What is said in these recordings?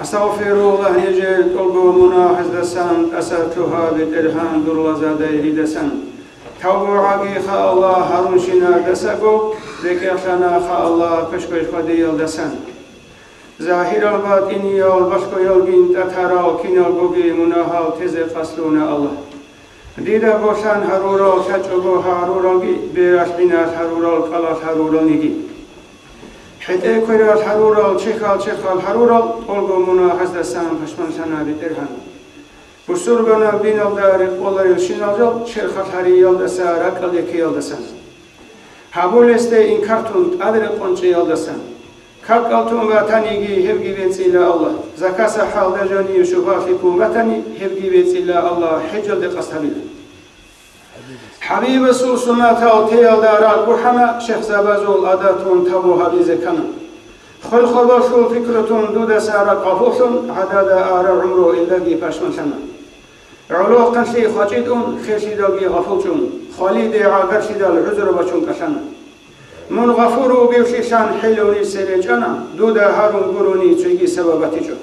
أستغفر الله يجد قلبه حزدسان أسرتها بالإرهام درلزادي ردسان توبو عقيخ الله هرونشنا دسقو ذكرنا خا الله كشكش خديل دسان ظاهر الباطني والبشق يلقين تترى كين البقي مناها تزي قصلون الله ديدا بوشان هرورا شجبو هرورا بيرش بنات هرورا قلت هرورا نجي حتى كرات هرورا شخال هرورا قلقو منا حزدسان فشمن سنا بترهن بسربنا بين الدار والله يشينال شرخت هريال دسا ركل يكيال دسان هابول استي إنكارتون أدري قنشيال دسان كاكالتون واتنيجي هبجي بيت إلا الله زكاة حال دجاني وشوفا فيكم واتني هبجي بيت إلا الله حجل دقستبيل حبيب سوسنا تاوتيال دارال بوحنا شيخ زبازول أداتون تابو هبيز كنا خل خباشو فكرتون دود سارة قفوسون عدد آر عمرو إلا جي فاشمن سنة علو قنشي خاجدون خيشي داقي غفوشون خالد عاقرشي دال عذر بچون كسنة من غفورو بيوشيشان حلوني سريجانا دودا هارون قروني تشيجي سببتي جو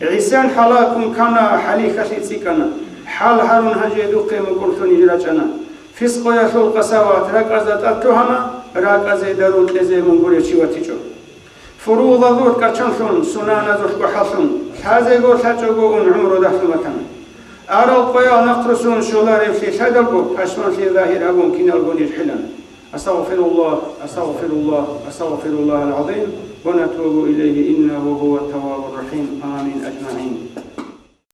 عيسان حلاكم كان حلي خشي تسيكنا حال هارون هجي دوقي مقرثوني جراجانا فسقو يخلو القساوات راك أزدت أتوهما راك أزي دارون تزي منقوري چيواتي جو فروض ذور كرچنشون سنان ذور بحصون حازي قول تجوغو ان عمرو دحلمتن أرى القيا نقرسون شولار في شدقو أشمن في ظاهر أبون كنا الغني حلن أستغفر الله العظيم ونتوب إليه إنه هو التواب الرحيم آمين أجمعين